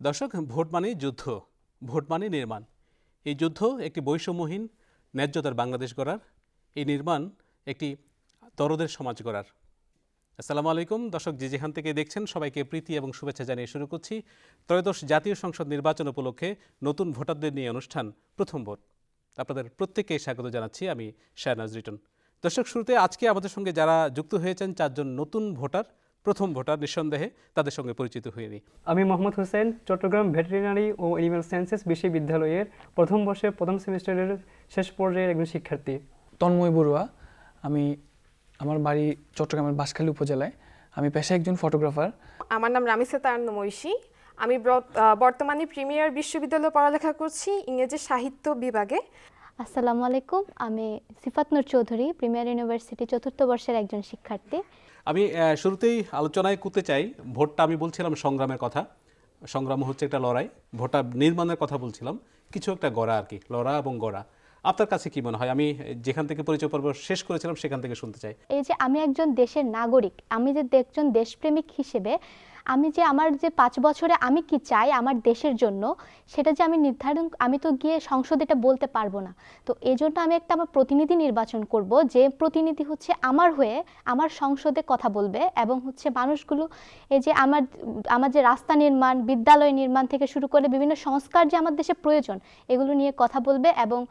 দর্শক, ভোট মানেই যুদ্ধ, ভোট মানে নির্মাণ। এই যুদ্ধ একটি বৈষম্যহীন ন্যায্যতার বাংলাদেশ গড়ার, এই নির্মাণ একটি দরদের সমাজ গড়ার। আসসালামু আলাইকুম দর্শক, যে যেখান থেকে দেখছেন সবাইকে প্রীতি এবং শুভেচ্ছা জানিয়ে শুরু করছি ত্রয়োদশ জাতীয় সংসদ নির্বাচন উপলক্ষে নতুন ভোটারদের নিয়ে অনুষ্ঠান প্রথম ভোট। আপনাদের প্রত্যেককে স্বাগত জানাচ্ছি আমি শাহনাজ রিটন। দর্শক, শুরুতে আজকে আমাদের সঙ্গে যারা যুক্ত হয়েছেন চারজন নতুন ভোটার, প্রথম ভোটার নিঃসন্দেহে, তাদের সঙ্গে পরিচিত হয়ে নিই। আমি মোহাম্মদ হোসেন, চট্টগ্রাম ভেটেরিনারি ও এনিম্যাল সায়েন্সেস বিশ্ববিদ্যালয়ের প্রথম বর্ষের প্রথম সেমিস্টারের শেষ পর্যায়ের একজন শিক্ষার্থী। তন্ময় বড়ুয়া, আমার বাড়ি চট্টগ্রামের বাঁশখালী উপজেলায়। আমি পেশায় একজন ফটোগ্রাফার। আমার নাম রামিসা তারান্নম ঐশী। আমি বর্তমানে প্রিমিয়ার বিশ্ববিদ্যালয়ে পড়ালেখা করছি ইংরেজি সাহিত্য বিভাগে। আসসালামু আলাইকুম, আমি সিফাত নূর চৌধুরী, প্রিমিয়ার ইউনিভার্সিটি চতুর্থ বর্ষের একজন শিক্ষার্থী। আমি শুরুতেই আলোচনায় করতে চাই, ভোটটা আমি বলছিলাম সংগ্রামের কথা। সংগ্রাম হচ্ছে একটা লড়াই, ভোটটা নির্মাণের কথা বলছিলাম, কিছু একটা গড়া আর কি, লড়া এবং গড়া। আপনার কাছে কি মনে হয়? আমি যেখান থেকে পরিচয় পর্ব শেষ করেছিলাম সেখান থেকে শুনতে চাই। এই যে আমি একজন দেশের নাগরিক, আমি যে একজন দেশপ্রেমিক হিসেবে আমি যে আমার যে 5 বছরে আমি কি চাই আমার দেশের জন্য, সেটা যে আমি তো গিয়ে সংসদে এটা বলতে পারবো না। তো এই জন্য আমি আমার প্রতিনিধি নির্বাচন করব, যে প্রতিনিধি হচ্ছে আমার হয়ে আমার সংসদে কথা বলবে এবং হচ্ছে মানুষগুলো এই যে আমার যে রাস্তা নির্মাণ, বিদ্যালয় নির্মাণ থেকে শুরু করে বিভিন্ন সংস্কার যে আমার দেশে প্রয়োজন, এগুলো নিয়ে কথা বলবে। এবং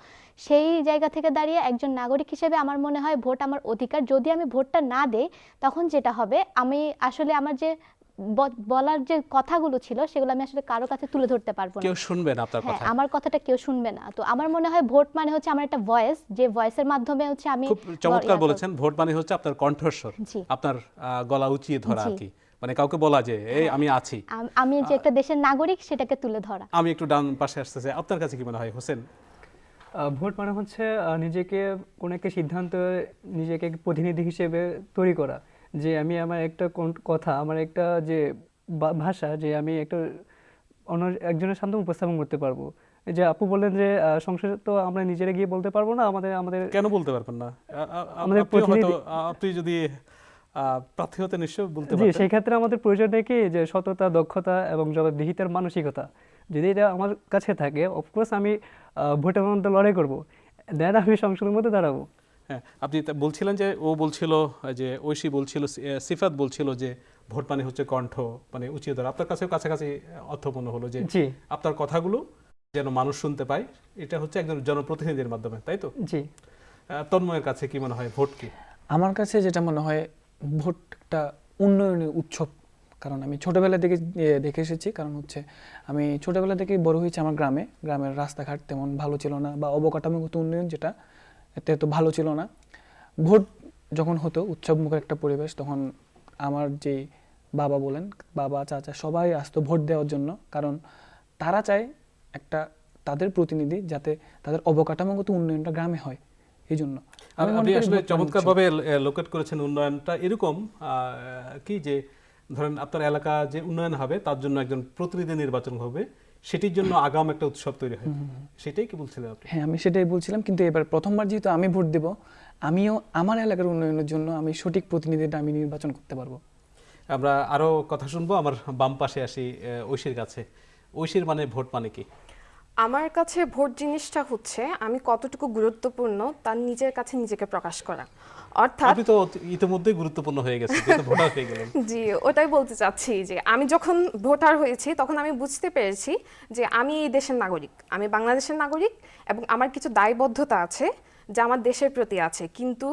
সেই জায়গা থেকে দাঁড়িয়ে একজন নাগরিক হিসেবে আমার মনে হয় ভোট আমার অধিকার। যদি আমি ভোটটা না দেই, তখন যেটা হবে, আমি আসলে আমার যে বলার যে কথাগুলো ছিল সেগুলো আমি আসলে কারো কাছে তুলে ধরতে পারবো না, কেউ শুনবে না আপনার কথা। আমার কথাটা কেউ শুনবে না। তো আমার মনে হয় ভোট মানে হচ্ছে আমার একটা ভয়েস, যে ভয়েসের মাধ্যমে হচ্ছে আমি। খুব চমৎকার বলেছেন, ভোট মানে হচ্ছে আপনার কণ্ঠস্বর, আপনার গলা উঁচিয়ে ধরা আর কি, মানে কাউকে বলা যে এই আমি আছি, আমি যে একটা দেশের নাগরিক সেটাকে তুলে ধরা। আমি একটু ডান পাশে আসতে চাই, আপনার কাছে কি মনে হয় হোসেন? ভোট মানে হচ্ছে নিজেকে কোনো একটা সিদ্ধান্ত, নিজেকে প্রতিনিধি হিসেবে তৈরি করা, যে আমি আমার একটা কথা, আমার একটা যে ভাষা, যে আমি একটা অন্য একজনের সামনে উপস্থাপন করতে পারবো। এই যে আপু বললেন যে সংসদে তো আমরা নিজেরা গিয়ে বলতে পারবো না, আমাদের কেন বলতে পারবেন না? আমাদের আপনি যদি প্রার্থী হতে নিশ্চয়ই বলতে জি, পারতেন। সেই ক্ষেত্রে আমাদের প্রয়োজনটা কি, যে সততা, দক্ষতা এবং জবাবদিহিতার মানসিকতা। যদি এটা আমার কাছে থাকে, অফকোর্স আমি ভোটের মধ্যে লড়াই করব, দেন আমি সংসদের মধ্যে দাঁড়াবো। হ্যাঁ, আপনি বলছিলেন যে ও বলছিল, যে ঐশী বলছিল, সিফাত বলছিল যে ভোট মানে হচ্ছে কণ্ঠ, মানে উঁচিয়ে ধরা। আপনার কাছেও কাছাকাছি অর্থপূর্ণ হলো যে জি, আপনার কথাগুলো যেন মানুষ শুনতে পায়, এটা হচ্ছে একজন জনপ্রতিনিধির মাধ্যমে, তাই তো? জি। তন্ময়ের কাছে কি মনে হয় ভোট কি? আমার কাছে যেটা মনে হয়, ভোট একটা উন্নয়নের উৎসব। কারণ আমি ছোটোবেলা থেকে দেখে এসেছি, কারণ হচ্ছে আমি ছোটোবেলা থেকে বড় হয়েছি আমার গ্রামের রাস্তাঘাট তেমন ভালো ছিল না, বা অবকাঠামোগত উন্নয়ন যেটা এতে তো ভালো ছিল না। ভোট যখন হতো, উৎসবমুখর একটা পরিবেশ, তখন আমার যে বাবা চাচা সবাই আসতো ভোট দেওয়ার জন্য, কারণ তারা চায় একটা তাদের প্রতিনিধি যাতে তাদের অবকাঠামোগত উন্নয়নটা গ্রামে হয়। এই জন্য আপনি আসলে চমৎকারভাবে লোকেট করেছেন উন্নয়নটা। এরকম কি যে ধরেন আপনার এলাকা যে উন্নয়ন হবে তার জন্য একজন প্রতিনিধি নির্বাচন হবে, সেটির জন্য আগাম একটা উৎসব তৈরি হয়, সেটাই কি বলছিলেন আপনি? হ্যাঁ, আমি সেটাই বলছিলাম। কিন্তু এবার প্রথমবার যেহেতু আমি ভোট দেব, আমিও আমার এলাকার উন্নয়নের জন্য আমি সঠিক প্রতিনিধিটা আমি নির্বাচন করতে পারবো। আমরা আরো কথা শুনবো। আমার বাম পাশে আসি ঐশীর কাছে। ঐশীর মানে ভোট মানে কি? আমার কাছে ভোট জিনিসটা হচ্ছে আমি কতটুকু গুরুত্বপূর্ণ তার নিজের কাছে নিজেকে প্রকাশ করা। অর্থাৎ আপনি তো ইতিমধ্যেই গুরুত্বপূর্ণ হয়ে গেছেন, কিন্তু ভোটার হয়ে গেলেন। জি, ওটাই বলতে চাচ্ছি যে আমি যখন ভোটার হয়েছি তখন আমি বুঝতে পেরেছি যে আমি এই দেশের নাগরিক, আমি বাংলাদেশের নাগরিক, এবং আমার কিছু দায়বদ্ধতা আছে যা আমার দেশের প্রতি আছে। কিন্তু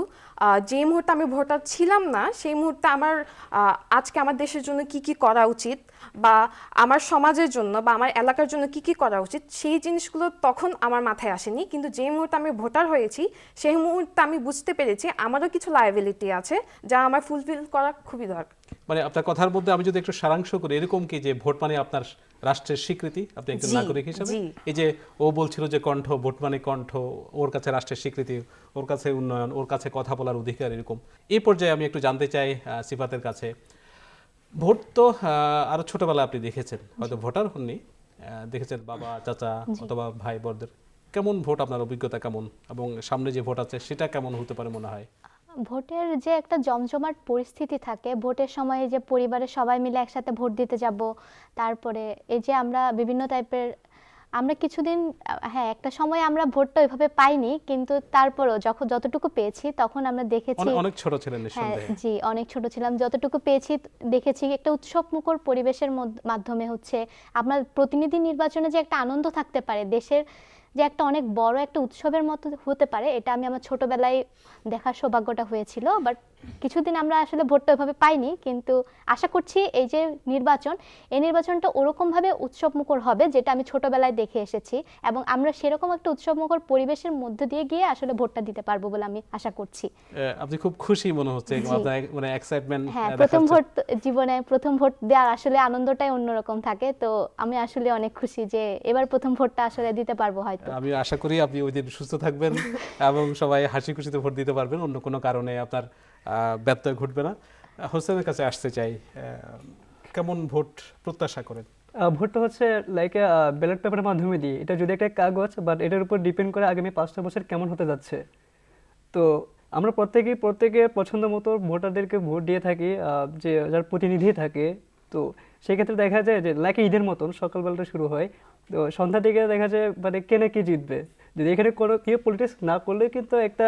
যে মুহূর্তে আমি ভোটার ছিলাম না, সেই মুহূর্তে আজকে আমার দেশের জন্য কি কি করা উচিত, বা আমার সমাজের জন্য বা আমার এলাকার জন্য কি কি করা উচিত, সেই জিনিসগুলো তখন আমার মাথায় আসেনি। কিন্তু যে মুহূর্তে আমি ভোটার হয়েছি সেই মুহূর্তে আমি বুঝতে পেরেছি আমারও কিছু লায়াবিলিটি আছে যা আমার ফুলফিল করা খুবই দরকার। মানে আপনার কথার মধ্যে আমি যদি একটু সারাংশ করি, এরকম কি যে ভোট মানে আপনার রাষ্ট্রের স্বীকৃতি, আপনি একজন নাগরিক হিসেবে। এই যে ও বলছিল যে কণ্ঠ, ভোট মানে কণ্ঠ, ওর কাছে রাষ্ট্রের স্বীকৃতি, ওর কাছে উন্নয়ন, ওর কাছে কথা বলার অধিকার, এরকম। এই পর্যায়ে আমি একটু জানতে চাই সিফাতের কাছে, ভোট তো আরো ছোটবেলায় আপনি দেখেছেন, হয়তো ভোটার হননি, দেখেছেন বাবা চাচা অথবা ভাই বোনদের। কেমন ভোট, আপনার অভিজ্ঞতা কেমন, এবং সামনে যে ভোট আছে সেটা কেমন হতে পারে মনে হয়? ভোটের যে একটা জমজমাট পরিস্থিতি থাকে, ভোটের সময় যে পরিবারের সবাই মিলে একসাথে ভোট দিতে যাব, তারপরে এই যে আমরা বিভিন্ন টাইপের, আমরা কিছুদিন হ্যাঁ একটা সময় আমরা ভোটটা ওইভাবে পাইনি, কিন্তু তারপরও যতটুকু পেয়েছি তখন আমরা দেখেছি। অনেক ছোট ছিলেন হ্যাঁ নিঃসন্দেহে। জি, অনেক ছোট ছিলাম, যতটুকু পেয়েছি দেখেছি একটা উৎসবমুখর পরিবেশের মাধ্যমে হচ্ছে আপনার প্রতিনিধি নির্বাচনে যে একটা আনন্দ থাকতে পারে, দেশের যে একটা অনেক বড় একটা উৎসবের মতো হতে পারে, এটা আমি আমার ছোটবেলায় দেখার সৌভাগ্যটা হয়েছিল। বাট কিছুদিন আমরা আসলে ভোটটা ওইভাবে পাইনি, কিন্তু আশা করছি এই যে নির্বাচন, এই নির্বাচনটা ওরকমভাবে উৎসবমুখর হবে যেটা আমি ছোটবেলায় দেখে এসেছি, এবং আমরা সেরকম একটা উৎসবমুখর পরিবেশের মধ্যে দিয়ে গিয়ে আসলে ভোটটা দিতে পারবো বলে আমি আশা করছি। আপনি খুব খুশি মনে হচ্ছে, জি। আপনার মানে এক্সাইটমেন্ট হ্যাঁ, প্রথম ভোট, জীবনে প্রথম ভোট দেওয়ার আসলে আনন্দটাই অন্যরকম থাকে, তো আমি আসলে অনেক খুশি যে এবার প্রথম ভোটটা আসলে দিতে পারবো হয়তো। আমি আশা করি আপনি ওই দিন সুস্থ থাকবেন এবং সবাই হাসি খুশিতে ভোট দিতে পারবেন, অন্য কোনো কারণে আপনার ব্যত্যয় ঘটবে না। হোসেনের কাছে আসতে চাই, কেমন ভোট প্রত্যাশা করেন? ভোটটা হচ্ছে লাইক ব্যালট পেপারের মাধ্যমে দিই, এটা যদি একটা কাগজ, বাট এটার উপর ডিপেন্ড করে আগামী 5টা বছর কেমন হতে যাচ্ছে। তো আমরা প্রত্যেকের পছন্দ মতো ভোটারদেরকে ভোট দিয়ে থাকি, যে যার প্রতিনিধি থাকে। তো সেক্ষেত্রে দেখা যায় যে লাইক ঈদের মতন সকালবেলাটা শুরু হয়, তো সন্ধ্যা থেকে দেখা যায় মানে কে না কে জিতবে। যদি এখানে কোনো কেউ পলিটিক্স না করলে কিন্তু একটা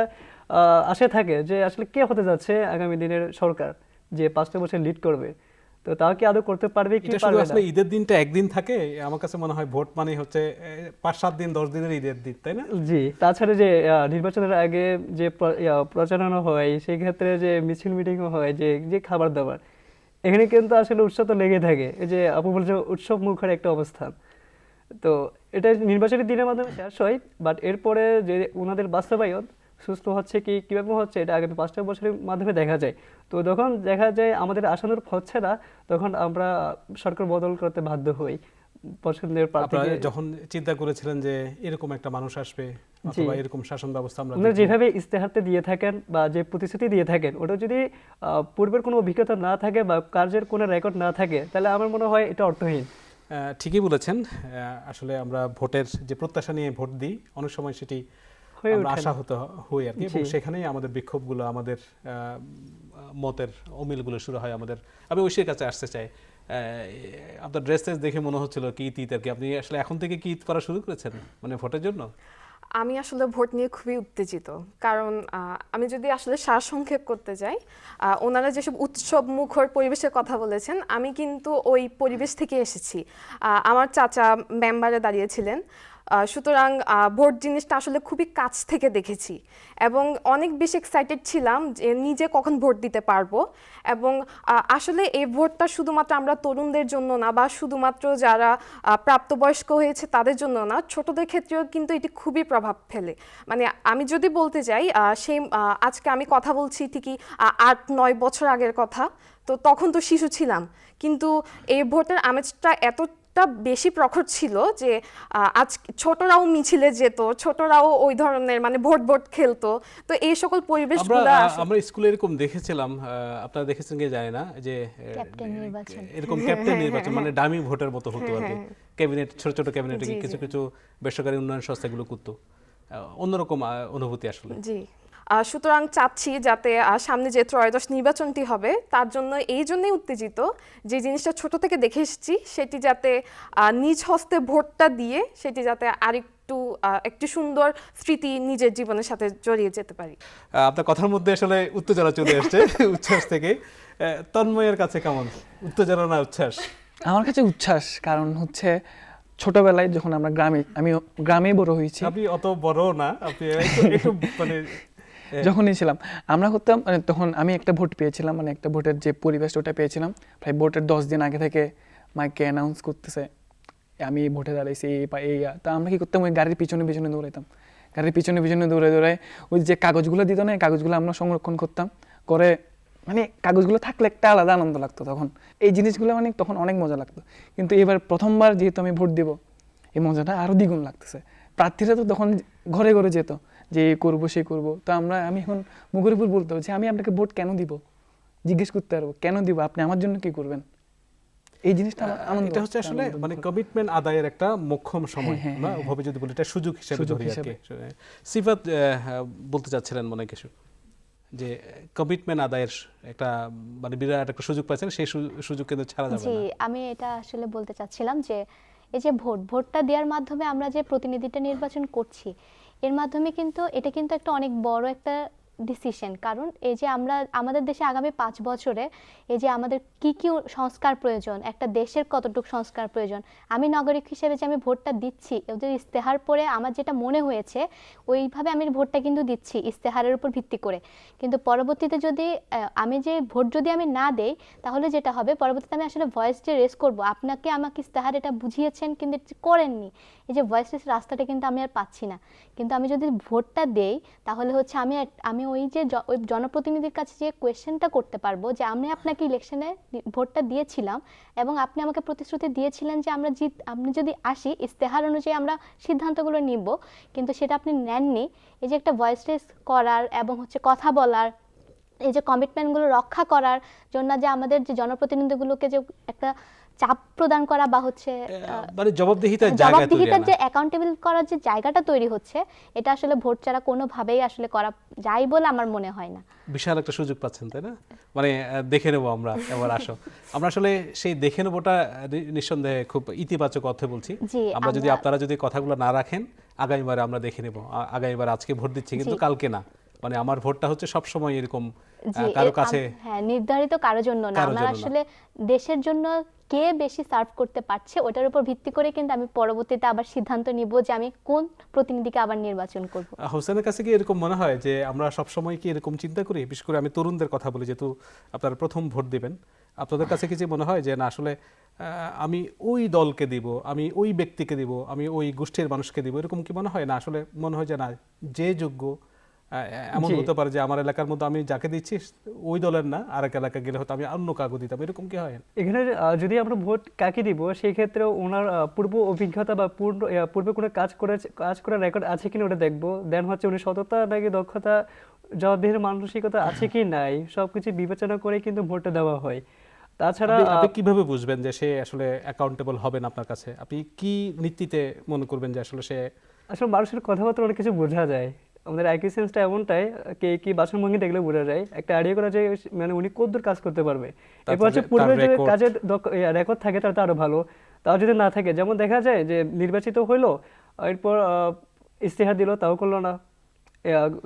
আশা থাকে যে আসলে কে হতে যাচ্ছে আগামী দিনের সরকার, যে 5টা বছর লিড করবে। তো তাও কি আদৌ করতে পারবে কি এটা শুধু পারবে না। আসলে ঈদের দিনটা একদিন থাকে, আমার কাছে মনে হয় ভোট মানে হচ্ছে 5-7 দিন 10 দিনের ঈদের দিন, তাই না? জি, তাছাড়া যে নির্বাচনের আগে যে প্রচারণা হয়, সেই ক্ষেত্রে যে মিছিল মিটিংও হয়, যে যে খাবার দাবার, এখানে কিন্তু আসলে উৎসব তো লেগে থাকে। এই যে আপু বলছে উৎসব মুখর একটা অবস্থান, তো এটা নির্বাচনের দিনের মাধ্যমে শেষ হয়। বাট এরপরে যে ওনাদের বাস্তবায়ন সুস্থ হচ্ছে কি কীভাবে হচ্ছে, এটা আগামী 5টা বছরের মাধ্যমে দেখা যায়। তো যখন দেখা যায় আমাদের আশানুরূপ হচ্ছে না, তখন আমরা সরকার বদল করতে বাধ্য হই পছন্দের আপনারা প্রার্থীকে। যখন চিন্তা করেছিলেন যে এরকম একটা মানুষ আসবে অথবা এরকম শাসন ব্যবস্থা আমরা ওনারা দেখব, যেভাবে ইস্তেহারতে দিয়ে থাকেন বা যে প্রতিশ্রুতি দিয়ে থাকেন, ওটা যদি পূর্বের কোনো অভিজ্ঞতা না থাকে বা কার্যের কোনো রেকর্ড না থাকে, তাহলে আমার মনে হয় এটা অর্থহীন। ঠিকই বলেছেন। আসলে আমরা ভোটের যে প্রত্যাশা নিয়ে ভোট দিই, অনেক সময় সেটি হয়ে আমরা ওঠে না। আশাহত হই আর কি, এবং জি। সেখানেই আমাদের বিক্ষোভগুলো, আমাদের মতের অমিলগুলো শুরু হয় আমাদের। আমি ঐশীর কাছে আসতে চাই, আপনার ড্রেস দেখে মনে হচ্ছিল কি ঈদ আর কি, আপনি আসলে এখন থেকে কি ঈদ করা শুরু করেছেন মানে ভোটের জন্য? আমি আসলে ভোট নিয়ে খুবই উত্তেজিত, কারণ আমি যদি আসলে সারসংক্ষেপ করতে যাই, ওনারা যেসব উৎসব মুখর পরিবেশের কথা বলেছেন, আমি কিন্তু ওই পরিবেশ থেকে এসেছি। আমার চাচা মেম্বারে দাঁড়িয়েছিলেন, সুতরাং ভোট জিনিসটা আসলে খুবই কাছ থেকে দেখেছি এবং অনেক বেশি এক্সাইটেড ছিলাম যে নিজে কখন ভোট দিতে পারবো। এবং আসলে এই ভোটটা শুধুমাত্র আমরা তরুণদের জন্য না, বা শুধুমাত্র যারা প্রাপ্তবয়স্ক হয়েছে তাদের জন্য না, ছোটদের ক্ষেত্রেও কিন্তু এটি খুবই প্রভাব ফেলে। মানে আমি যদি বলতে যাই, সেই আজকে আমি কথা বলছি ঠিকই 8-9 বছর আগের কথা, তো তখন তো শিশু ছিলাম, কিন্তু এই ভোটের আমেজটা এতটা বেশি প্রখর ছিল যে আজ ছোটরাও মিছিলে যেত, ছোটরাও ওই ধরনের মানে ভোট খেলতো। তো এই সকল পরিবেশগুলো আমরা স্কুলে এরকম দেখেছিলাম, আপনারা দেখেছেন কি জানি না, যে ক্যাপ্টেন নির্বাচন। এরকম ক্যাপ্টেন নির্বাচন মানে ডামি ভোটের মতো হতো আর কি, ক্যাবিনেট, ছোট ছোট ক্যাবিনেটে জি, কিছু জি। কিছু বেসরকারি উন্নয়ন সংস্থাগুলো করতো, অন্যরকম অনুভূতি আসলে। জি, সুতরাং চাচ্ছি যাতে সামনে যে ত্রয়োদশ নির্বাচনটি হবে, তার জন্য এই জন্যই উত্তেজিত যে জিনিসটা ছোট থেকে দেখে এসেছি, সেটি যাতে নিজ হস্তে ভোটটা দিয়ে সেটি যাতে আরেকটু একটি সুন্দর স্মৃতি নিজের জীবনের সাথে জড়িয়ে যেতে পারি। আপনার কথার মধ্যে আসলে উত্তেজনা চলে আসছে উচ্ছ্বাস থেকে। তন্ময়ের কাছে কেমন, উত্তেজনা না উচ্ছ্বাস? আমার কাছে উচ্ছ্বাস, কারণ হচ্ছে ছোটবেলায় যখন আমরা আমি গ্রামেই বড় হয়েছি। আপনি অত বড় না, আপনি একটু মানে যখনই ছিলাম আমরা করতাম, মানে তখন আমি একটা ভোট পেয়েছিলাম, মানে একটা ভোটের যে পরিবেশ ওটা পেয়েছিলাম, প্রায় ভোটের 10 দিন আগে থেকে মাইকে অ্যানাউন্স করতেছে আমি ভোটে দাঁড়াইছি এই। তা আমরা কি করতাম, ওই গাড়ির পিছনে পিছনে দৌড়াইতাম, গাড়ির পিছনে পিছনে দৌড়ে দৌড়াই ওই যে কাগজগুলো দিত না, কাগজগুলো আমরা সংরক্ষণ করতাম করে, মানে কাগজগুলো থাকলে একটা আলাদা আনন্দ লাগতো তখন। এই জিনিসগুলো মানে তখন অনেক মজা লাগতো। কিন্তু এবার প্রথমবার যেহেতু আমি ভোট দেব, এই মজাটা আরও দ্বিগুণ লাগতেছে। প্রার্থীরা তো তখন ঘরে ঘরে যেত যে এই করবো সে করবো, তো আমি এখন মুখের উপর বলতে হবে যে আমি আপনাকে ভোট কেন দিব, জিজ্ঞেস করতে পারবো কেন দিব, আপনি আমার জন্য কি করবেন। এই জিনিসটা আমার আনন্দ, এটা হচ্ছে আসলে মানে কমিটমেন্ট আদায়ের একটা মোক্ষম সময়, না ওভাবে যদি বলি এটা সুযোগ হিসেবে ধরি আর কি। সিফাত বলতে চাচ্ছিলেন মনে কিছু? যে কমিটমেন্ট আদায়ের একটা মানে বিরাট একটা সুযোগ পাচ্ছেন, সেই সুযোগ কিন্তু ছাড়া যাবে জি, না। আমি এটা আসলে বলতে চাচ্ছিলাম যে এই যে ভোটটা দেওয়ার মাধ্যমে আমরা যে প্রতিনিধিটা নির্বাচন করছি, এর মাধ্যমে কিন্তু এটা কিন্তু একটা অনেক বড় একটা ডিসিশন। কারণ এই যে আমরা আমাদের দেশে আগামী 5 বছরে এই যে আমাদের কি কি সংস্কার প্রয়োজন, একটা দেশের কতটুকু সংস্কার প্রয়োজন, আমি নাগরিক হিসেবে যে আমি ভোটটা দিচ্ছি, ওদের ইস্তেহার পড়ে আমার যেটা মনে হয়েছে ওইভাবে আমি ভোটটা কিন্তু দিচ্ছি ইস্তেহারের উপর ভিত্তি করে। কিন্তু পরবর্তীতে যদি আমি যে ভোট যদি আমি না দেই, তাহলে যেটা হবে পরবর্তীতে আমি আসলে ভয়েস যে রেস করব, আপনাকে আমাকে ইস্তেহার এটা বুঝিয়েছেন কিন্তু এটা করেননি, এই যে ভয়েস রেস রাস্তাটা কিন্তু আমি আর পাচ্ছি না। কিন্তু আমি যদি ভোটটা দেই তাহলে হচ্ছে আমি ওই যে ওই জনপ্রতিনিধির কাছে যে কোয়েশ্চেনটা করতে পারবো যে আমি আপনাকে ইলেকশনে ভোটটা দিয়েছিলাম এবং আপনি আমাকে প্রতিশ্রুতি দিয়েছিলেন যে আপনি যদি আসি ইস্তেহার অনুযায়ী আমরা সিদ্ধান্তগুলো নিব, কিন্তু সেটা আপনি নেননি। এই যে একটা ভয়েস রেস করার এবং হচ্ছে কথা বলার, এই যে কমিটমেন্টগুলো রক্ষা করার জন্য যে আমাদের যে জনপ্রতিনিধিগুলোকে যে একটা চাপ প্রদান করা বা হচ্ছে মানে জবাবদিহিতার জায়গা তৈরি জবাবদিহিতার আনা। যে অ্যাকাউন্টেবল করার যে জায়গাটা তৈরি হচ্ছে, এটা আসলে ভোট ছাড়া কোনোভাবেই আসলে করা যায় বলে আমার মনে হয় না। বিশাল একটা সুযোগ পাচ্ছেন, তাই না? মানে দেখে নেবো আমরা, এবার আসো আমরা আসলে সেই দেখে নেবোটা নিঃসন্দেহে খুব ইতিবাচক অর্থে বলছি। জি, আমরা যদি আপনারা যদি কথাগুলো না রাখেন, আগামীবার আমরা দেখে নেব। আগামীবার আজকে ভোট দিচ্ছি কিন্তু জি। কালকে না, মানে আমার ভোটটা হচ্ছে সব সময় এরকম জি, কারো কাছে হ্যাঁ, নির্ধারিত কারোর জন্য না, কারোর আমার জন্য না। আসলে দেশের জন্য কে বেশি সার্ভ করতে পারছে ওটার উপর ভিত্তি করে কিন্তু আমি পরবর্তীতে আবার সিদ্ধান্ত নিব যে আমি কোন প্রতিনিধিকে আবার নির্বাচন করব। হোসেনের কাছে কি এরকম মনে হয় যে আমরা সব সময় কি এরকম চিন্তা করি? বিশেষ করে আমি তরুণদের কথা বলি, যেহেতু আপনারা প্রথম ভোট দিবেন, আপনাদের কাছে কি যে মনে হয় যে না আসলে আমি ওই দলকে দিব, আমি ওই ব্যক্তিকে দিব, আমি ওই গোষ্ঠীর মানুষকে দিব, এরকম কি মনে হয়? না আসলে মনে হয় যে না, যে যোগ্য এমন জি। হতে পারে যে আমার এলাকার মধ্যে আমি যাকে দিচ্ছি ওই দলের না, আরেক এলাকা গেলে হয়তো আমি অন্য কাউকে দিতাম, এরকম কি হয়? এখানে যদি আমরা ভোট কাকে দিব সেই ক্ষেত্রে ওনার পূর্ব অভিজ্ঞতা বা পূর্বে কোনো কাজ করার রেকর্ড আছে কিনা ওটা দেখবো। দেন হচ্ছে উনি সততা নাকি দক্ষতা, জবাবদিহির মানসিকতা আছে কি নাই, সবকিছু বিবেচনা করে কিন্তু ভোটটা দেওয়া হয়। তাছাড়া আপনি কিভাবে বুঝবেন যে সে আসলে অ্যাকাউন্টেবল হবেন আপনার কাছে? আপনি কি নীতিতে মনে করবেন যে আসলে সে আসলে মানুষের কথাবার্তা অনেক কিছু বোঝা যায়। আমাদের আইকিউ সেন্সটা এমনটাই, কে কি বাসনভঙ্গি দেখলে বোঝা যায়, একটা আইডিয়া করা যায় মানে উনি কতদূর কাজ করতে পারবে। এরপর হচ্ছে তার পূর্বে যে record। কাজের রেকর্ড থাকে তার তো আরো ভালো। তাও যদি না থাকে, যেমন দেখা যায় যে নির্বাচিত হইলো, এরপর ইস্তেহার দিল তাও করলো না,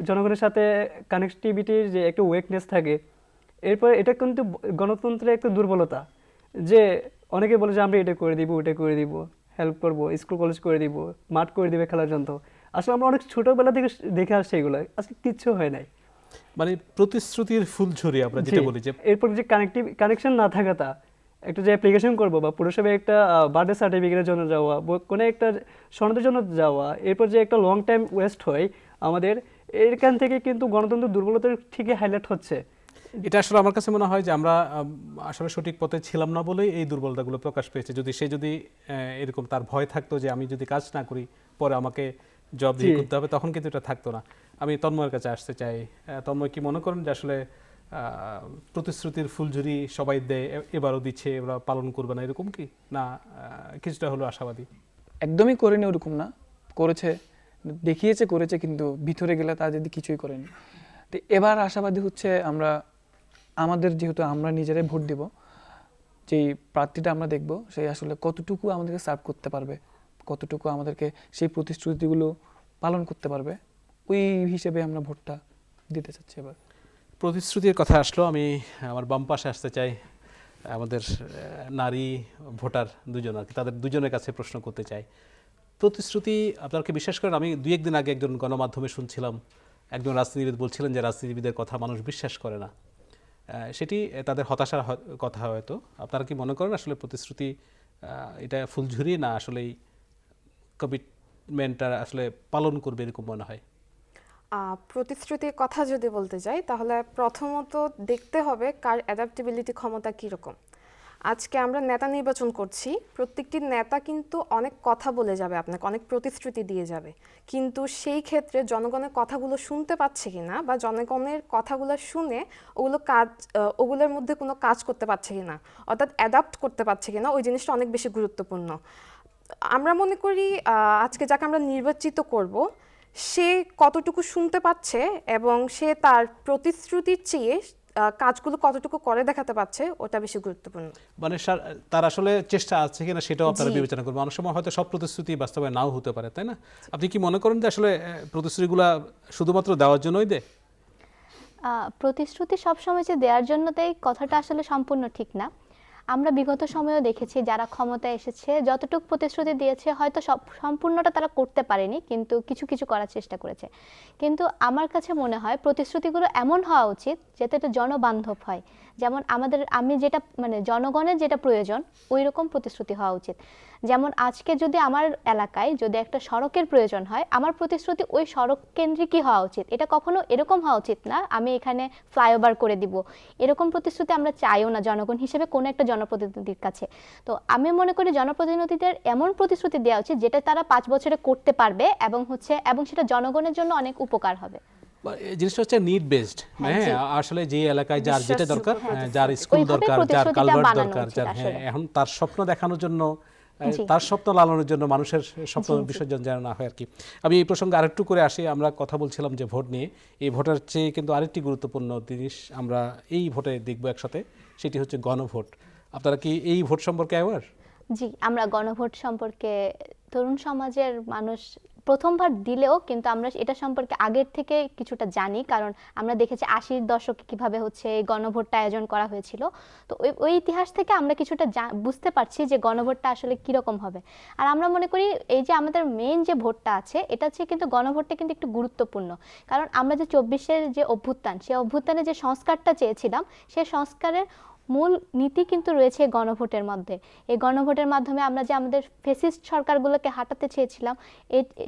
জনগণের সাথে কানেক্টিভিটির যে একটা ওয়েকনেস থাকে। এরপর এটা কিন্তু গণতন্ত্রের একটা দুর্বলতা, যে অনেকে বলে যে আমরা এটা করে দিব, ওটা করে দিব, হেল্প করব, স্কুল কলেজ করে দিব, মাঠ করে দিবে খেলার জন্য। আসলে আমরা অনেক ছোটবেলা থেকে দেখে আসছি এগুলো, আজকে কিচ্ছু হয় নাই। মানে প্রতিশ্রুতির ফুলঝুরি আমরা জি, যেটা বলি যে এরপর যে কানেকশন না থাকাটা, একটা যে অ্যাপ্লিকেশন করবো বা পুরসভায় একটা বার্থডে সার্টিফিকেটের জন্য যাওয়া, কোনো একটা সনদের জন্য যাওয়া, এরপর যে একটা লং টাইম ওয়েস্ট হয় আমাদের, এখান থেকে কিন্তু গণতন্ত্রের দুর্বলতার ঠিকই হাইলাইট হচ্ছে। এটা আসলে আমার কাছে মনে হয় যে আমরা আসলে সঠিক পথে ছিলাম না বলেই এই দুর্বলতাগুলো প্রকাশ পেয়েছে। যদি এরকম তার ভয় থাকতো যে আমি যদি কাজ না করি পরে আমাকে জবাবদিহি জি। করতে হবে, তখন কিন্তু এটা থাকতো না। আমি তন্ময়ের কাছে আসতে চাই। তন্ময়, কি মনে করেন যে আসলে প্রতিশ্রুতির ফুলঝুরি সবাই দেয়, এবারও দিচ্ছে, এবার পালন করবে না, এরকম কি না কিছুটা হলো আশাবাদী? একদমই করেনি ওরকম না, করেছে, দেখিয়েছে করেছে, কিন্তু ভিতরে গেলে তা যদি কিছুই করেনি। তো এবার আশাবাদী হচ্ছে আমাদের যেহেতু আমরা নিজেরাই ভোট দিব, যেই প্রার্থীটা আমরা দেখব সেই আসলে কতটুকু আমাদেরকে সার্ভ করতে পারবে, কতটুকু আমাদেরকে সেই প্রতিশ্রুতিগুলো পালন করতে পারবে, ওই হিসেবে আমরা ভোটটা দিতে চাচ্ছি এবার। প্রতিশ্রুতির কথা আসলো, আমি আমার বাম পাশে আসতে চাই। আমাদের নারী ভোটার দুজন আর কি, তাদের দুজনের কাছে প্রশ্ন করতে চাই। প্রতিশ্রুতি আপনারা কি বিশ্বাস করেন? আমি 2-1 দিন আগে একজন গণমাধ্যমে শুনছিলাম, একজন রাজনীতিবিদ বলছিলেন যে রাজনীতিবিদের কথা মানুষ বিশ্বাস করে না। সেটি তাদের হতাশার কথা হয়তো। আপনারা কি মনে করেন আসলে প্রতিশ্রুতি এটা ফুলঝুরি, না আসলেই কমিটমেন্টটা আসলে পালন করবে এরকম মনে হয়? প্রতিশ্রুতির কথা যদি বলতে যাই, তাহলে প্রথমত দেখতে হবে কার অ্যাডাপ্টেবিলিটি ক্ষমতা কীরকম। আজকে আমরা নেতা নির্বাচন করছি, প্রত্যেকটি নেতা কিন্তু অনেক কথা বলে যাবে আপনাকে, অনেক প্রতিশ্রুতি দিয়ে যাবে, কিন্তু সেই ক্ষেত্রে জনগণের কথাগুলো শুনতে পাচ্ছে কিনা বা জনগণের কথাগুলো শুনে ওগুলোর মধ্যে কোনো কাজ করতে পারছে কিনা, অর্থাৎ অ্যাডাপ্ট করতে পারছে কিনা, ওই জিনিসটা অনেক বেশি গুরুত্বপূর্ণ। আমরা মনে করি আজকে যাকে আমরা নির্বাচিত করব সে কতটুকু শুনতে পাচ্ছে এবং সে তার প্রতিশ্রুতির চেয়ে কাজগুলো কতটুকু করে দেখাতে পারছে, ওটা বেশি গুরুত্বপূর্ণ। মানে তার আসলে চেষ্টা আছে কিনা সেটাও আপনারা জি। বিবেচনা করবেন। অনেক সময় হয়তো সব প্রতিশ্রুতি বাস্তবায়ন নাও হতে পারে, তাই না? আপনি কি মনে করেন যে আসলে প্রতিশ্রুতিগুলা শুধুমাত্র দেওয়ার জন্যই দেয়? প্রতিশ্রুতি সবসময় যে দেওয়ার জন্য দেয় কথাটা আসলে সম্পূর্ণ ঠিক না। আমরা বিগত সময়েও দেখেছি যারা ক্ষমতায় এসেছে যতটুকু প্রতিশ্রুতি দিয়েছে হয়তো সম্পূর্ণটা তারা করতে পারেনি, কিন্তু কিছু কিছু করার চেষ্টা করেছে। কিন্তু আমার কাছে মনে হয় প্রতিশ্রুতিগুলো এমন হওয়া উচিত যাতে এটা জনবান্ধব হয়। যেমন আমি যেটা মানে জনগণের যেটা প্রয়োজন ওই রকম প্রতিশ্রুতি হওয়া উচিত। যেমন আজকে যদি আমার এলাকায় যদি একটা সড়কের প্রয়োজন হয়, আমার প্রতিশ্রুতি ওই সড়ক কেন্দ্রিকই হওয়া উচিত। এটা কখনো এরকম হওয়া উচিত না আমি এখানে ফ্লাইওভার করে দিব, এরকম প্রতিশ্রুতি আমরা চাইও না জনগণ হিসেবে কোনো একটা জনপ্রতিনিধির কাছে। তো আমি মনে করি জনপ্রতিনিধিদের এমন প্রতিশ্রুতি দেওয়া উচিত যেটা তারা 5 বছরে করতে পারবে এবং সেটা জনগণের জন্য অনেক উপকার হবে। এই জিনিসটা হচ্ছে নিড বেসড। হ্যাঁ, হ্যাঁ, জি। আসলে যে এলাকায় যার যেটা বিশ্বাসযোগ্য দরকার, প্রতিশ্রুতি। যার স্কুল ওইভাবে দরকার, যার প্রতিশ্রুতিটা কালভার্ট বানানো দরকার, উচিত যার আসলে। এখন তার স্বপ্ন দেখানোর জন্য, জি। তার স্বপ্ন লালনের জন্য মানুষের স্বপ্ন জি, জি। বিসর্জন যেন না হয় আর কি। আমি এই প্রসঙ্গে আরেকটু করে আসি। আমরা কথা বলছিলাম যে ভোট নিয়ে। এই ভোটের চেয়ে কিন্তু আরেকটি গুরুত্বপূর্ণ জিনিস আমরা এই ভোটে দেখব একসাথে, সেটি হচ্ছে গণভোট। আপনারা কি এই ভোট সম্পর্কে অ্যাওয়ার? জি, আমরা গণভোট সম্পর্কে তরুণ সমাজের মানুষ প্রথমবার দিলেও কিন্তু আমরা এটা সম্পর্কে আগের থেকে কিছুটা জানি, কারণ আমরা দেখেছি 80-র দশকে কিভাবে হচ্ছে এই গণভোটটা আয়োজন করা হয়েছিল। তো ওই ইতিহাস থেকে আমরা কিছুটা বুঝতে পারছি যে গণভোটটা আসলে কিরকম হবে। আর আমরা মনে করি এই যে আমাদের মেইন যে ভোটটা আছে এটা হচ্ছে কিন্তু গণভোটটা কিন্তু একটু গুরুত্বপূর্ণ, কারণ আমরা যে 24-এর যে অভ্যুত্থান, সেই অভ্যুত্থানে যে সংস্কারটা চেয়েছিলাম সেই সংস্কারের মূল নীতি কিন্তু রয়েছে গণভোটের মধ্যে। এই গণভোটের মাধ্যমে আমরা যে আমাদের ফ্যাসিস্ট সরকারগুলোকে হাঁটাতে চেয়েছিলাম,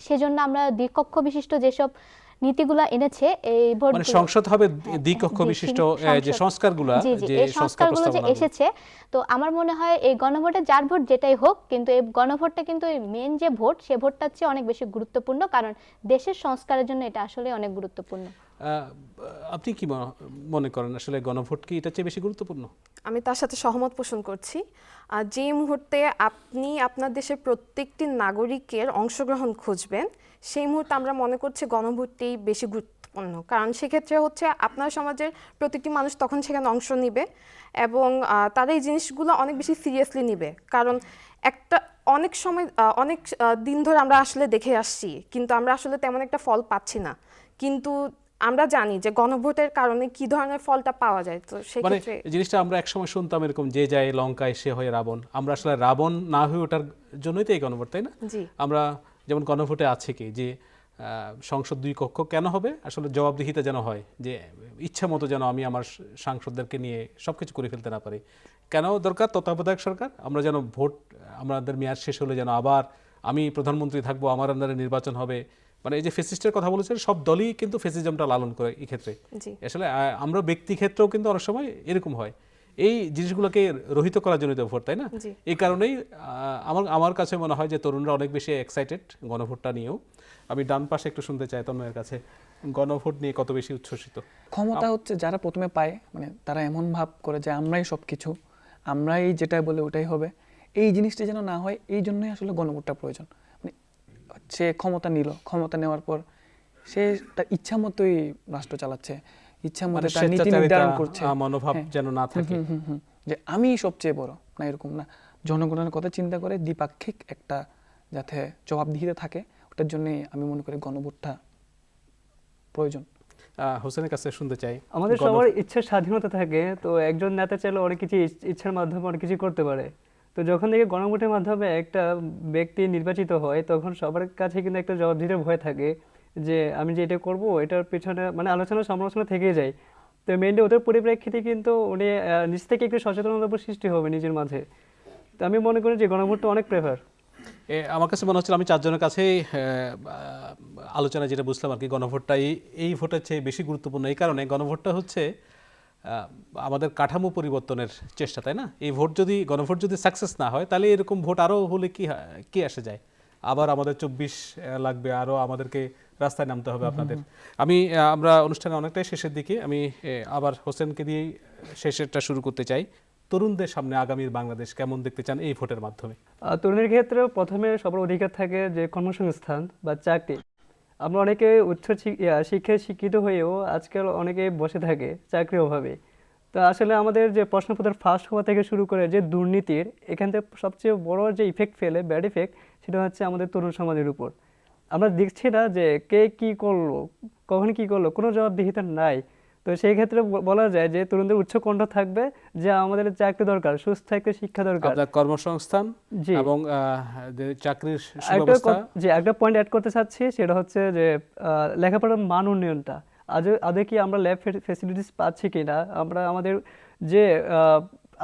সেজন্য আমরা দ্বিকক্ষ বিশিষ্ট যেসব নীতিগুলো এনেছে এই ভোট, মানে সংসদ হবে দ্বিকক্ষ জি, বিশিষ্ট যে সংসদ। সংস্কারগুলা, জি, জি, যে এই সংস্কার সংস্কারগুলো যে প্রস্তাবনাগুলো। এসেছে, তো আমার মনে হয় এই গণভোটে যার ভোট যেটাই হোক, কিন্তু এই গণভোটটা কিন্তু এই মেন যে ভোট সে ভোটটার চেয়ে অনেক বেশি গুরুত্বপূর্ণ, কারণ দেশের সংস্কারের জন্য এটা আসলে অনেক গুরুত্বপূর্ণ। আপনি কি মনে করেন আসলে গণভোট কি এটার চেয়ে বেশি গুরুত্বপূর্ণ? আমি তার সাথে সহমত পোষণ করছি। যে মুহূর্তে আপনি আপনার দেশের প্রত্যেকটি নাগরিকের অংশগ্রহণ খুঁজবেন, সেই মুহূর্তে আমরা মনে করছি গণভোটটি বেশি গুরুত্বপূর্ণ, কারণ সেক্ষেত্রে হচ্ছে আপনার সমাজের প্রত্যেকটি মানুষ তখন সেখানে অংশ নিবে এবং তারা এই জিনিসগুলো অনেক বেশি সিরিয়াসলি নিবে। কারণ অনেক সময় অনেক দিন ধরে আমরা আসলে দেখে আসছি, কিন্তু আমরা আসলে তেমন একটা ফল পাচ্ছি না। কিন্তু আমরা জানি যে গণভোটের কারণে কি ধরনের ফলটা পাওয়া যায়। তো মানে সেক্ষেত্রে জিনিসটা আমরা একসময় শুনতাম এরকম, যে যায় লঙ্কায় সে হয় রাবণ। আমরা আসলে রাবণ না হয়ে ওঠার জন্যই তো এই গণভোট, তাই না? জি। আমরা যেমন গণভোটে আছে কি যে সংসদ 2 কক্ষ কেন হবে, আসলে জবাবদিহিতা যেন হয়, যে ইচ্ছা মতো যেন আমি আমার সাংসদদেরকে নিয়ে সবকিছু করে ফেলতে না পারি। কেন দরকার তত্ত্বাবধায়ক সরকার? আমরা যেন ভোট, আমাদের মেয়াদ শেষ হলে যেন আবার আমি প্রধানমন্ত্রী থাকবো, আমার আন্ডারে নির্বাচন হবে। মানে এই যে ফেসিস্টের কথা বলেছেন, সব দলই কিন্তু ফেসিজমটা লালন করে এই ক্ষেত্রে। জি। আসলে আমরা ব্যক্তি ক্ষেত্রেও কিন্তু অনেক সময় এরকম হয়। এই জিনিসগুলোকে রহিত করার জন্য তো ভোট, তাই না? জি। এই কারণেই আমার কাছে মনে হয় যে তরুণরা অনেক বেশি এক্সাইটেড গণভোটটা নিয়েও। আমি ডান পাশে একটু শুনতে চাই তন্ময়ের কাছে, গণভোট নিয়ে কত বেশি উচ্ছ্বসিত। ক্ষমতা হচ্ছে যারা প্রথমে পায়, মানে তারা এমন ভাব করে যে আমরাই সব কিছু, আমরাই যেটা বলে ওটাই হবে। এই জিনিসটা যেন না হয়, এই জন্যই আসলে গণভোটটা প্রয়োজন। মানে সে ক্ষমতা নিল, ক্ষমতা নেওয়ার পর সে তার ইচ্ছা মতোই রাষ্ট্র চালাচ্ছে, ইচ্ছা মতো তার নীতি নির্ধারণ করছে, মনোভাব যেন না থাকে। যে আমি সবচেয়ে বড়, না এরকম না। জনগণের কথা চিন্তা করে দ্বিপাক্ষিক একটা যাতে জবাবদিহিতা থাকে, ওটার জন্যই আমি মনে করি গণভোটটা প্রয়োজন। হোসেনের কাছে শুনতে চাই। আমাদের সবার ইচ্ছার স্বাধীনতা থাকে, তো একজন নেতা চাইলে অনেক কিছু ইচ্ছার মাধ্যমে অনেক কিছু করতে পারে। তো যখন থেকে গণভোটের মাধ্যমে একটা ব্যক্তি নির্বাচিত হয়, তখন সবার কাছে কিন্তু একটা জবাবদিহিতার ভয় থাকে যে আমি যে এটা করবো এটার পেছনে মানে আলোচনা সমালোচনা থেকেই যায়। তো মেইনলি ওদের পরিপ্রেক্ষিতে কিন্তু উনি নিজ থেকে একটু সচেতনতা সৃষ্টি হবে নিজের মাঝে। তো আমি মনে করি যে গণভোটটা অনেক প্রেফার। আমার কাছে মনে হচ্ছিল আমি চারজনের কাছেই আলোচনা যেটা বুঝলাম আর কি, গণভোটটা এই ভোটের চেয়ে বেশি গুরুত্বপূর্ণ। এই কারণে গণভোটটা হচ্ছে আমাদের কাঠামো পরিবর্তনের চেষ্টা, তাই না? এই গণভোট যদি সাকসেস না হয়, তাহলে এরকম ভোট আরও হলে কি আসে যায়, আবার আমাদের 24 লাগবে, আরও আমাদেরকে রাস্তায় নামতে হবে আপনাদের। আমরা অনুষ্ঠানে অনেকটাই শেষের দিকে, আমি আবার হোসেনকে দিয়েই শেষেরটা শুরু করতে চাই। তরুণদের সামনে আগামীর বাংলাদেশ কেমন দেখতে চান এই ভোটের মাধ্যমে? তরুণের ক্ষেত্রে প্রথমে সবার অধিকার থাকে যে কর্মসংস্থান বা চাকরি। আমরা অনেকে শিক্ষায় শিক্ষিত হয়েও আজকাল অনেকে বসে থাকে চাকরির অভাবে। তো আসলে আমাদের যে প্রশ্নপত্র ফাঁস হওয়া থেকে শুরু করে যে দুর্নীতির এখান থেকে সবচেয়ে বড় যে ইফেক্ট ফেলে, ব্যাড ইফেক্ট, সেটা হচ্ছে আমাদের তরুণ সমাজের উপর। আমরা দেখছি না যে কে কি করলো, কখন কি করলো, কোনো জবাবদিহিতা নাই। তো সেই ক্ষেত্রে বলা যায় যে তরুণদের উচ্চ কণ্ঠ থাকবে যে আমাদের চাকরি দরকার, সুস্থ একটা শিক্ষা দরকার, আপনার কর্মসংস্থান জি। এবং যে চাকরির একটা সুব্যবস্থা। যে একটা পয়েন্ট অ্যাড করতে চাচ্ছি, সেটা হচ্ছে যে লেখাপড়ার মান উন্নয়নটা আদৌ কি আমরা ল্যাব ফ্যাসিলিটিস পাচ্ছি কিনা, আমরা আমাদের যে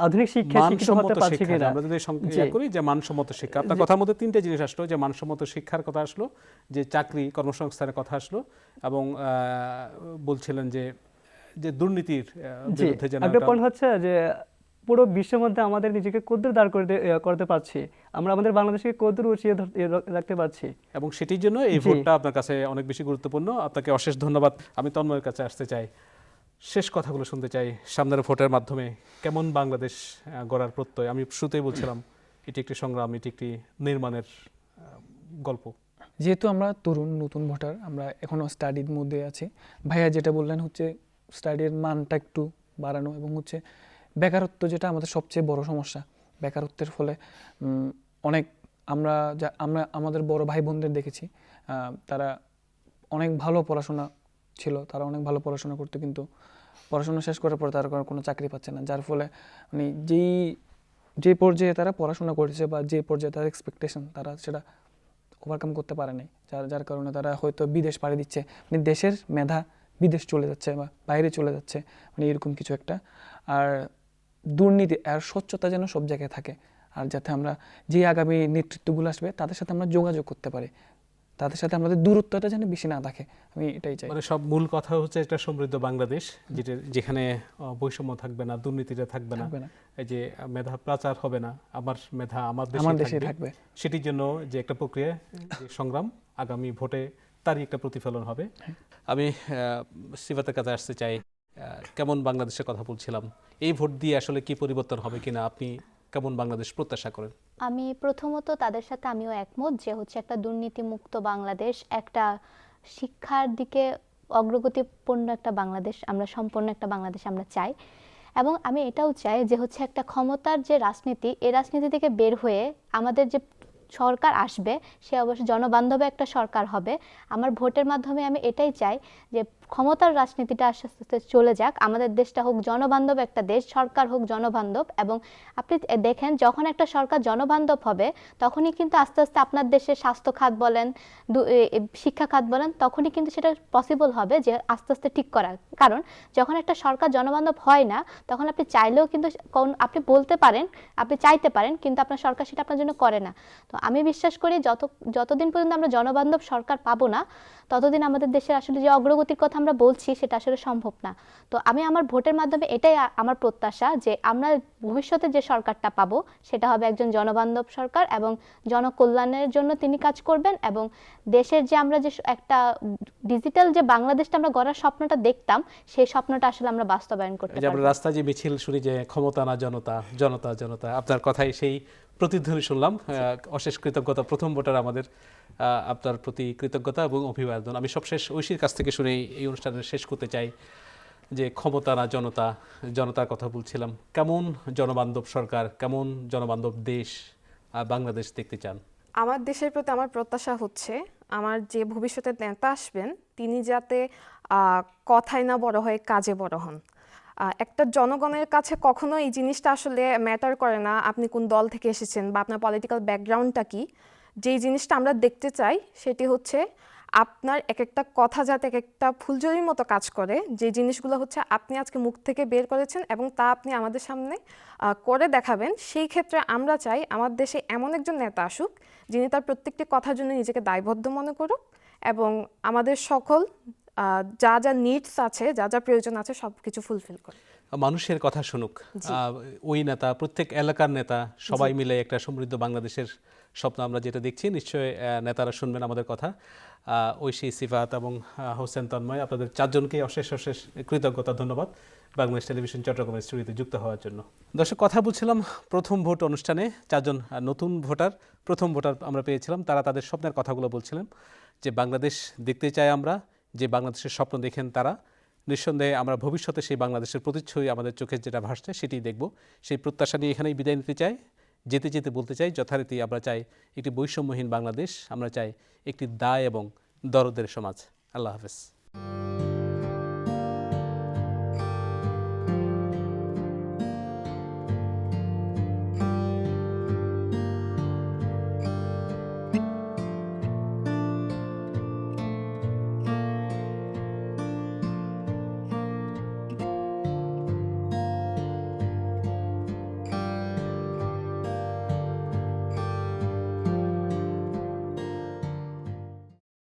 আধুনিক শিক্ষা শিক্ষিত হতে মানসম্মত পারছি শিক্ষা, কিনা। আমরা যদি জি। করি যে মানসম্মত শিক্ষা, আপনার কথার মধ্যে তিনটে জিনিস আসলো, যে মানসম্মত শিক্ষার কথা আসলো, যে চাকরি কর্মসংস্থানের কথা আসলো, এবং বলছিলেন যে যে দুর্নীতির জি, বিরুদ্ধে যেন একটা পয়েন্ট হচ্ছে যে পুরো বিশ্বের মধ্যে আমাদের নিজেকে কদ্দূর দাঁড় করতে পারছি, আমরা আমাদের বাংলাদেশকে কদ্দূর উঁচিয়ে রাখতে পারছি। এবং সেটির জন্য এই জি। ভোটটা আপনার কাছে অনেক বেশি গুরুত্বপূর্ণ। আপনাকে অশেষ ধন্যবাদ। আমি তন্ময়ের কাছে আসতে চাই, শেষ কথাগুলো শুনতে চাই। সামনের ভোটের মাধ্যমে কেমন বাংলাদেশ গড়ার প্রত্যয়? আমি শুরুতেই বলছিলাম এটি একটি সংগ্রাম, এটি একটি নির্মাণের গল্প। যেহেতু আমরা তরুণ নতুন ভোটার, আমরা এখনও স্টাডির মধ্যে আছি। ভাইয়া যেটা বললেন হচ্ছে স্টাডির মানটা একটু বাড়ানো, এবং হচ্ছে বেকারত্ব, যেটা আমাদের সবচেয়ে বড় সমস্যা। বেকারত্বের ফলে অনেক আমরা আমাদের বড় ভাই বোনদের দেখেছি, তারা অনেক ভালো পড়াশোনা ছিল, তারা অনেক ভালো পড়াশোনা করতো, কিন্তু পড়াশোনা শেষ করার পর তারা কোনো চাকরি পাচ্ছে না, যার ফলে মানে যে পর্যায়ে তারা পড়াশোনা করেছে বা যে পর্যায়ে তার এক্সপেকটেশন, তারা সেটা ওভারকাম করতে পারেনি, যার কারণে তারা হয়তো বিদেশ পাড়ি দিচ্ছে, মানে দেশের মেধা বিদেশ চলে যাচ্ছে বা বাইরে চলে যাচ্ছে, মানে এরকম কিছু একটা। আর দুর্নীতি আর স্বচ্ছতা যেন সব জায়গায় থাকে, আর যাতে আমরা যে আগামী নেতৃত্বগুলো আসবে তাদের সাথে আমরা যোগাযোগ করতে পারি, তাদের সাথে আমাদের দূরত্বটা যেন বেশি না থাকে, আমি এটাই চাই। মানে সব মূল কথা হচ্ছে একটা সমৃদ্ধ বাংলাদেশ, যেখানে বৈষম্য থাকবে না, দুর্নীতিটা থাকবে না, এই যে মেধা পাচার হবে না, আমার মেধা আমার দেশে থাকবে। সেটির জন্য যে একটা প্রক্রিয়া, যে সংগ্রাম, আগামী ভোটে তারই একটা প্রতিফলন হবে। আমি সিফাতের কাছে আসতে চাই। কেমন বাংলাদেশের কথা বলছিলাম, এই ভোট দিয়ে আসলে কি পরিবর্তন হবে কিনা, আপনি কেমন বাংলাদেশ প্রত্যাশা করেন? আমি প্রথমত তাদের সাথে আমিও একমত যে হচ্ছে একটা দুর্নীতিমুক্ত বাংলাদেশ, একটা শিক্ষার দিকে অগ্রগতিপূর্ণ একটা বাংলাদেশ, আমরা সম্পন্ন একটা বাংলাদেশ আমরা চাই। এবং আমি এটাও চাই যে হচ্ছে একটা ক্ষমতার যে রাজনীতি, এই রাজনীতি থেকে বের হয়ে আমাদের যে সরকার আসবে সে অবশ্যই জনবান্ধব একটা সরকার হবে। আমার ভোটের মাধ্যমে আমি এটাই চাই যে ক্ষমতার রাজনীতিটা আস্তে আস্তে চলে যাক, আমাদের দেশটা হোক জনবান্ধব একটা দেশ, সরকার হোক জনবান্ধব। এবং আপনি দেখেন যখন একটা সরকার জনবান্ধব হবে তখনই কিন্তু আস্তে আস্তে আপনার দেশের স্বাস্থ্য খাত বলেন, শিক্ষা খাত বলেন, তখনই কিন্তু সেটা পসিবল হবে যে আস্তে আস্তে ঠিক করার। কারণ যখন একটা সরকার জনবান্ধব হয় না, তখন আপনি চাইলেও কিন্তু আপনি বলতে পারেন, আপনি চাইতে পারেন, কিন্তু আপনার সরকার সেটা আপনার জন্য করে না। তো আমি বিশ্বাস করি যতদিন পর্যন্ত আমরা জনবান্ধব সরকার পাবো না, ততদিন আমাদের দেশের আসলে যে অগ্রগতির কথা আমরা বলছি সেটা আসলে সম্ভব না। তো আমি আমার ভোটের মাধ্যমে এটাই আমার প্রত্যাশা যে আমরা ভবিষ্যতে যে সরকারটা পাবো সেটা হবে একজন জনবান্ধব সরকার, এবং জনকল্যাণের জন্য তিনি কাজ করবেন, এবং দেশের যে আমরা যে একটা ডিজিটাল যে বাংলাদেশটা আমরা গড়ার স্বপ্নটা দেখতাম, সেই স্বপ্নটা আসলে আমরা বাস্তবায়ন করতে যে আমরা পারবো। রাস্তায় যে মিছিল শুনি যে ক্ষমতা না জনতা, জনতা জনতা, আপনার কথাই সেই প্রতিধ্বনি শুনলাম। অশেষ কৃতজ্ঞতা প্রথম ভোটার আমাদের, আপনার প্রতি কৃতজ্ঞতা এবং অভিবাদন। আমি সবশেষ ঐশীর কাছ থেকে শুনে এই অনুষ্ঠানের শেষ করতে চাই যে ক্ষমতা না জনতা, জনতার কথা বলছিলাম। কেমন জনবান্ধব সরকার, কেমন জনবান্ধব দেশ বাংলাদেশ দেখতে চান? আমার দেশের প্রতি আমার প্রত্যাশা হচ্ছে আমার যে ভবিষ্যতের নেতা আসবেন তিনি যাতে কথায় না বড় হয়, কাজে বড় হন। একটা জনগণের কাছে কখনো এই জিনিসটা আসলে ম্যাটার করে না আপনি কোন দল থেকে এসেছেন বা আপনার পলিটিক্যাল ব্যাকগ্রাউন্ডটা কি। যেই জিনিসটা আমরা দেখতে চাই সেটি হচ্ছে আপনার এক একটা কথা যাতে এক একটা ফুলঝুরির মতো কাজ করে, যে জিনিসগুলো হচ্ছে আপনি আজকে মুখ থেকে বের করেছেন এবং তা আপনি আমাদের সামনে করে দেখাবেন। সেই ক্ষেত্রে আমরা চাই আমার দেশে এমন একজন নেতা আসুক যিনি তার প্রত্যেকটি কথার জন্য নিজেকে দায়বদ্ধ মনে করুক এবং আমাদের সকল যা যা নিডস আছে, যা যা প্রয়োজন আছে সব কিছু ফুলফিল করে। মানুষের কথা শুনুক, ওই নেতা, প্রত্যেক এলাকার নেতা সবাই মিলে একটা সমৃদ্ধ বাংলাদেশের স্বপ্ন আমরা যেটা দেখছি, নিশ্চয়ই নেতারা শুনবেন আমাদের কথা। ঐশী, সিফাত এবং হোসেন, তন্ময়, আপনাদের চারজনকে অশেষ অশেষ কৃতজ্ঞতা, ধন্যবাদ বাংলাদেশ টেলিভিশন চট্টগ্রামের স্টুডিওতে যুক্ত হওয়ার জন্য। দর্শক, কথা বলছিলাম প্রথম ভোট অনুষ্ঠানে, চারজন নতুন ভোটার, প্রথম ভোটার আমরা পেয়েছিলাম, তারা তাদের স্বপ্নের কথাগুলো বলছিলেন। যে বাংলাদেশ দেখতে চাই আমরা, যে বাংলাদেশের স্বপ্ন দেখেন তারা, নিঃসন্দেহে আমরা ভবিষ্যতে সেই বাংলাদেশের প্রতিচ্ছবি আমাদের চোখে যেটা ভাসছে সেটি দেখব। সেই প্রত্যাশা নিয়ে এখানেই বিদায় নিতে চাই। যেতে যেতে বলতে চাই, যথারীতি আমরা চাই একটি বৈষম্যহীন বাংলাদেশ, আমরা চাই একটি দায় এবং দরদের সমাজ। আল্লাহ হাফেজ।